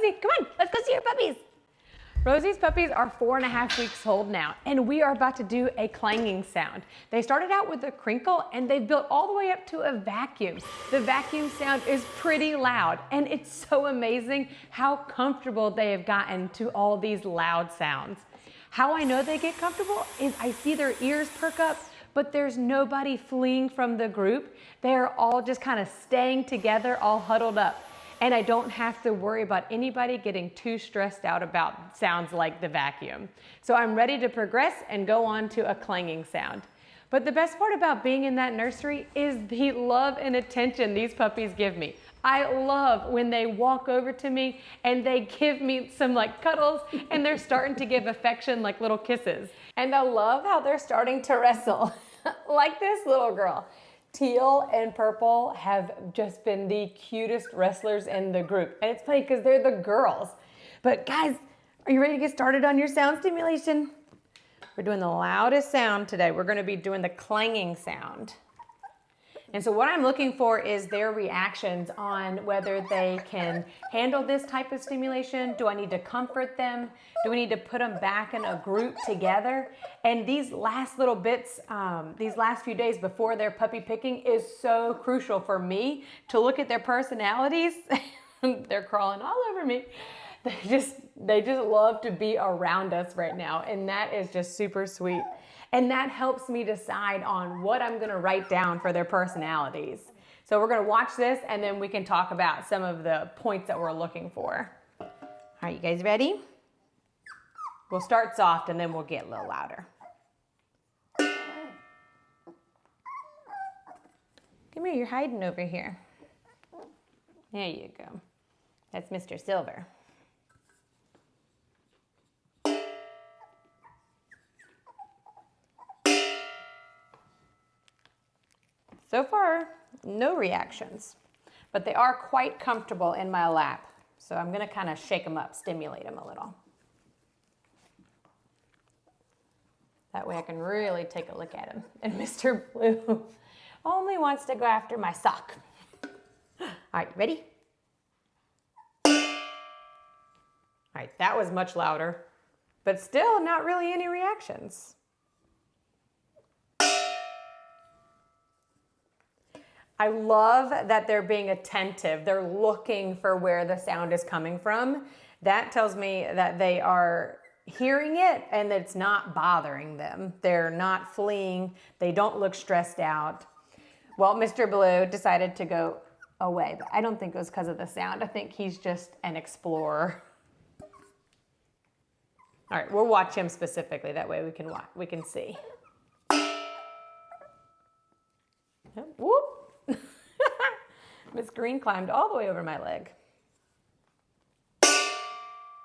Rosie, come on, let's go see your puppies. Rosie's puppies are 4.5 weeks old now, and we are about to do a clanging sound. They started out with a crinkle, and they've built all the way up to a vacuum. The vacuum sound is pretty loud, and it's so amazing how comfortable they have gotten to all these loud sounds. How I know they get comfortable is I see their ears perk up, but there's nobody fleeing from the group. They're all just kind of staying together, all huddled up. And I don't have to worry about anybody getting too stressed out about sounds like the vacuum. So I'm ready to progress and go on to a clanging sound. But the best part about being in that nursery is the love and attention these puppies give me. I love when they walk over to me and they give me some like cuddles, and they're starting to give affection like little kisses. And I love how they're starting to wrestle like this little girl. Teal and Purple have just been the cutest wrestlers in the group. And it's funny because they're the girls. But guys, are you ready to get started on your sound stimulation? We're doing the loudest sound today. We're going to be doing the clanging sound. And so what I'm looking for is their reactions on whether they can handle this type of stimulation. Do I need to comfort them? Do we need to put them back in a group together? And these last little bits, these last few days before their puppy picking is so crucial for me to look at their personalities. They're crawling all over me. They just love to be around us right now. And that is just super sweet. And that helps me decide on what I'm going to write down for their personalities. So we're going to watch this, and then we can talk about some of the points that we're looking for. All right, you guys ready? We'll start soft, and then we'll get a little louder. Come here, you're hiding over here. There you go. That's Mr. Silver. So far, no reactions, but they are quite comfortable in my lap. So I'm gonna kind of shake them up, stimulate them a little. That way I can really take a look at him. And Mr. Blue only wants to go after my sock. All right, ready? All right, that was much louder, but still not really any reactions. I love that they're being attentive. They're looking for where the sound is coming from. That tells me that they are hearing it and it's not bothering them. They're not fleeing. They don't look stressed out. Well, Mr. Blue decided to go away, but I don't think it was because of the sound. I think he's just an explorer. All right, we'll watch him specifically. That way we can see. Whoop. Miss Green climbed all the way over my leg.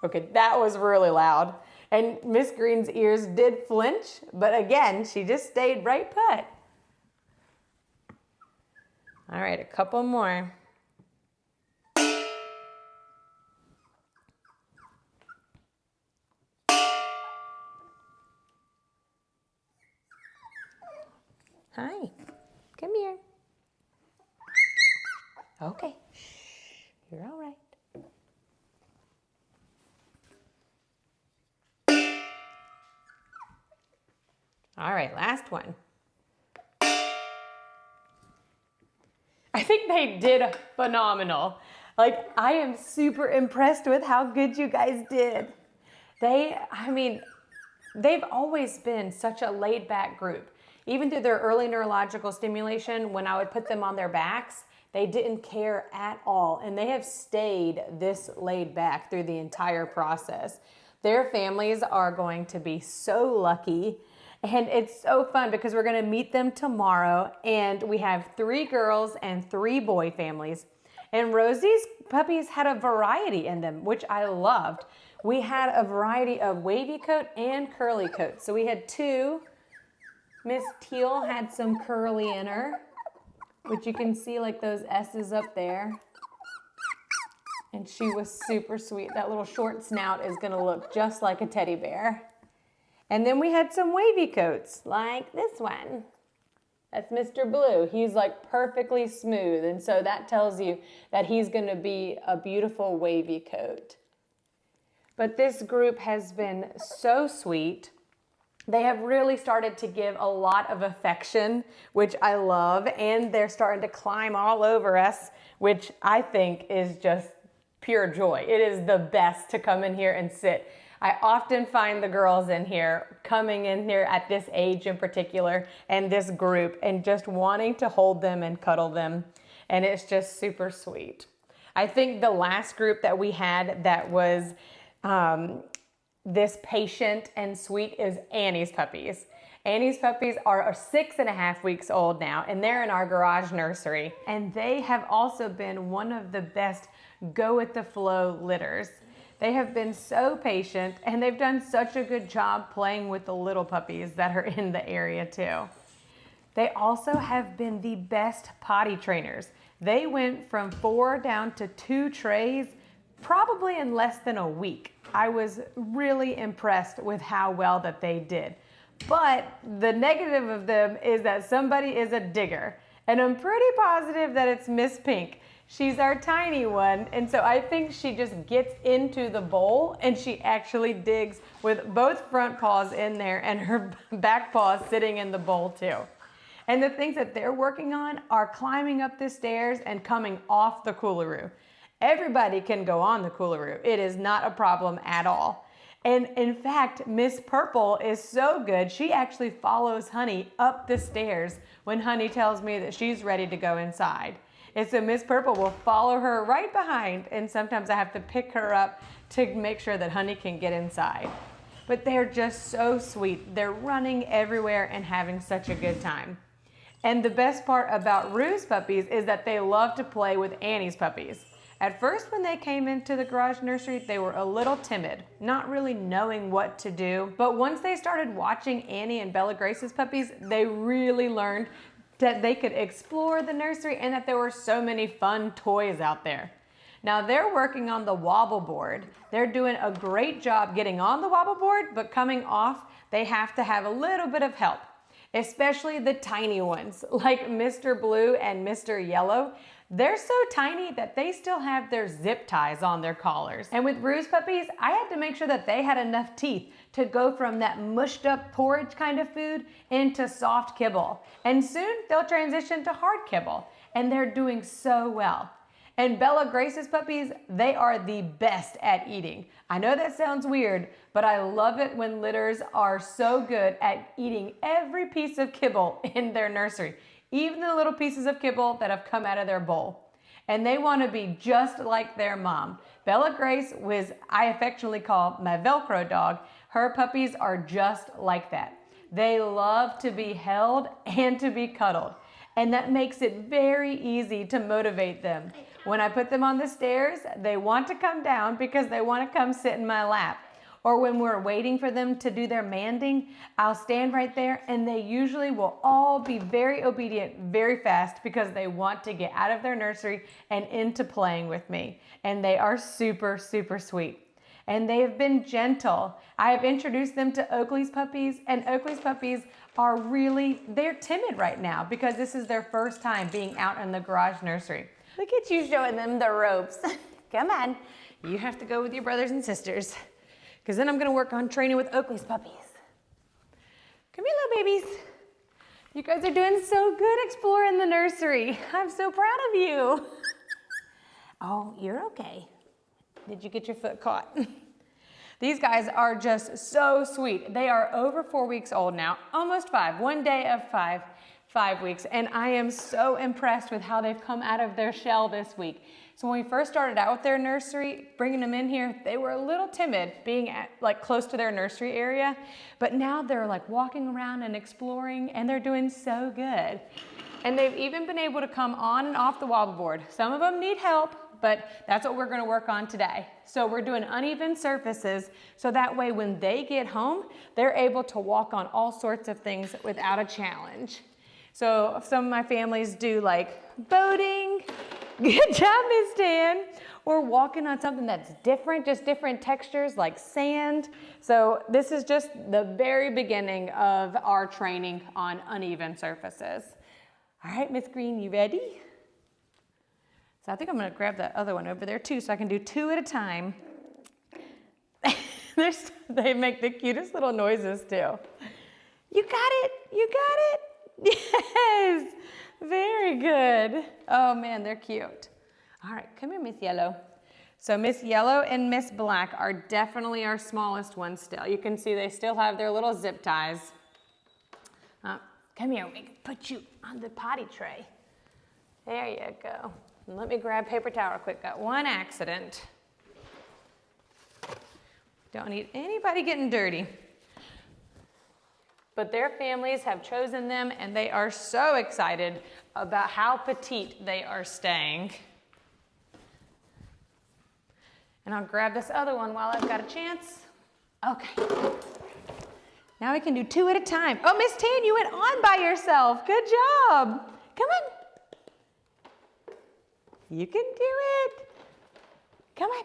Okay, that was really loud. And Miss Green's ears did flinch, but again, she just stayed right put. All right, a couple more. Hi, come here. Okay, shh, you're all right. All right, last one. I think they did phenomenal. Like, I am super impressed with how good you guys did. They've always been such a laid back group. Even through their early neurological stimulation, when I would put them on their backs, they didn't care at all. And they have stayed this laid back through the entire process. Their families are going to be so lucky. And it's so fun because we're going to meet them tomorrow. And we have 3 girls and 3 boy families. And Rosie's puppies had a variety in them, which I loved. We had a variety of wavy coat and curly coat. So we had 2. Miss Teal had some curly in her, which you can see like those S's up there. And she was super sweet. That little short snout is gonna look just like a teddy bear. And then we had some wavy coats, like this one. That's Mr. Blue. He's like perfectly smooth. And so that tells you that he's gonna be a beautiful wavy coat. But this group has been so sweet. They have really started to give a lot of affection, which I love, and they're starting to climb all over us, which I think is just pure joy. It is the best to come in here and sit. I often find the girls in here, coming in here at this age in particular, and this group, and just wanting to hold them and cuddle them, and it's just super sweet. I think the last group that we had that was this patient and sweet is Annie's puppies. Annie's puppies are 6.5 weeks old now, and they're in our garage nursery. And they have also been one of the best go with the flow litters. They have been so patient, and they've done such a good job playing with the little puppies that are in the area too. They also have been the best potty trainers. They went from 4 down to 2 trays probably in less than a week. I was really impressed with how well that they did. But the negative of them is that somebody is a digger. And I'm pretty positive that it's Miss Pink. She's our tiny one. And so I think she just gets into the bowl and she actually digs with both front paws in there and her back paws sitting in the bowl too. And the things that they're working on are climbing up the stairs and coming off the coolaroo. Everybody can go on the coolaroo. It is not a problem at all. And in fact, Miss Purple is so good, she actually follows Honey up the stairs when Honey tells me that she's ready to go inside. And so Miss Purple will follow her right behind, and sometimes I have to pick her up to make sure that Honey can get inside. But they're just so sweet. They're running everywhere and having such a good time. And the best part about Rue's puppies is that they love to play with Annie's puppies. At first, when they came into the garage nursery, they were a little timid, not really knowing what to do. But once they started watching Annie and Bella Grace's puppies, they really learned that they could explore the nursery and that there were so many fun toys out there. Now they're working on the Wobble board. They're doing a great job getting on the Wobble board, but coming off, they have to have a little bit of help, especially the tiny ones like Mr. Blue and Mr. Yellow. They're so tiny that they still have their zip ties on their collars. And with Rue's puppies, I had to make sure that they had enough teeth to go from that mushed up porridge kind of food into soft kibble. And soon they'll transition to hard kibble. And they're doing so well. And Bella Grace's puppies, they are the best at eating. I know that sounds weird, but I love it when litters are so good at eating every piece of kibble in their nursery, even the little pieces of kibble that have come out of their bowl. And they want to be just like their mom. Bella Grace, was I affectionately call my Velcro dog, her puppies are just like that. They love to be held and to be cuddled. And that makes it very easy to motivate them. When I put them on the stairs, they want to come down because they want to come sit in my lap. Or when we're waiting for them to do their manding, I'll stand right there and they usually will all be very obedient very fast because they want to get out of their nursery and into playing with me. And they are super, super sweet. And they have been gentle. I have introduced them to Oakley's puppies, and Oakley's puppies are they're timid right now because this is their first time being out in the garage nursery. Look at you showing them the ropes. Come on, you have to go with your brothers and sisters because then I'm gonna work on training with Oakley's puppies. Come here, little babies. You guys are doing so good exploring the nursery. I'm so proud of you. Oh, you're okay. Did you get your foot caught? These guys are just so sweet. They are over 4 weeks old now, almost 5, one day of 5 weeks. And I am so impressed with how they've come out of their shell this week. So when we first started out with their nursery, bringing them in here, they were a little timid being close to their nursery area, but now they're like walking around and exploring and they're doing so good. And they've even been able to come on and off the wobble board. Some of them need help, but that's what we're gonna work on today. So we're doing uneven surfaces so that way when they get home, they're able to walk on all sorts of things without a challenge. So some of my families do like boating, good job, Miss Dan, or walking on something that's different, just different textures like sand. So this is just the very beginning of our training on uneven surfaces. All right, Miss Green, you ready? So I think I'm gonna grab that other one over there too so I can do 2 at a time. They make the cutest little noises too. You got it, you got it. Yes, very good. Oh man, they're cute. All right, come here, Miss Yellow. So Miss Yellow and Miss Black are definitely our smallest ones still. You can see they still have their little zip ties. Come here, we can put you on the potty tray. There you go. And let me grab paper towel quick. Got one accident. Don't need anybody getting dirty. But their families have chosen them and they are so excited about how petite they are staying. And I'll grab this other one while I've got a chance. Okay. Now we can do two at a time. Oh, Miss Tan, you went on by yourself. Good job. Come on. You can do it. Come on.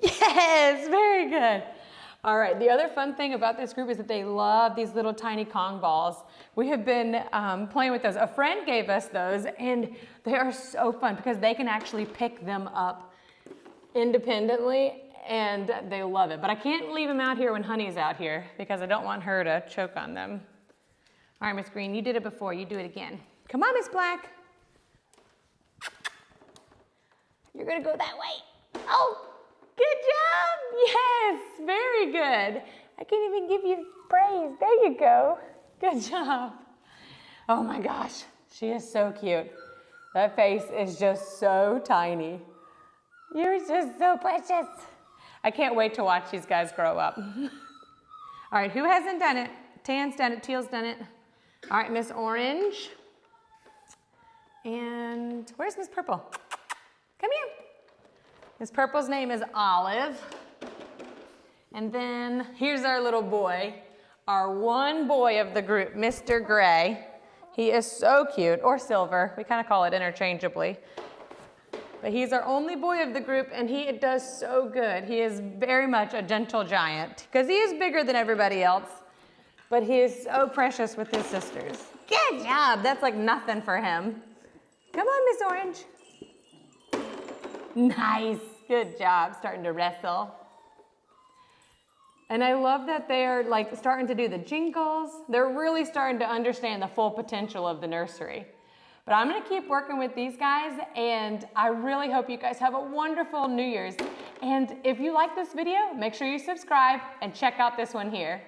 Yes, very good. All right, the other fun thing about this group is that they love these little tiny Kong balls. We have been playing with those. A friend gave us those and they are so fun because they can actually pick them up independently and they love it. But I can't leave them out here when Honey's out here because I don't want her to choke on them. All right, Miss Green, you did it before, you do it again. Come on, Miss Black. You're gonna go that way. Oh, good job, yes, very good. I can't even give you praise, there you go. Good job. Oh my gosh, she is so cute. That face is just so tiny. You're just so precious. I can't wait to watch these guys grow up. All right, who hasn't done it? Tan's done it, Teal's done it. All right, Miss Orange. And where's Miss Purple? Come here. Miss Purple's name is Olive. And then here's our little boy, our one boy of the group, Mr. Gray. He is so cute, or Silver. We kind of call it interchangeably. But he's our only boy of the group and he does so good. He is very much a gentle giant because he is bigger than everybody else, but he is so precious with his sisters. Good job, that's like nothing for him. Come on, Miss Orange. Nice, good job, starting to wrestle. And I love that they are like starting to do the jingles. They're really starting to understand the full potential of the nursery. But I'm gonna keep working with these guys and I really hope you guys have a wonderful New Year's. And if you like this video, make sure you subscribe and check out this one here.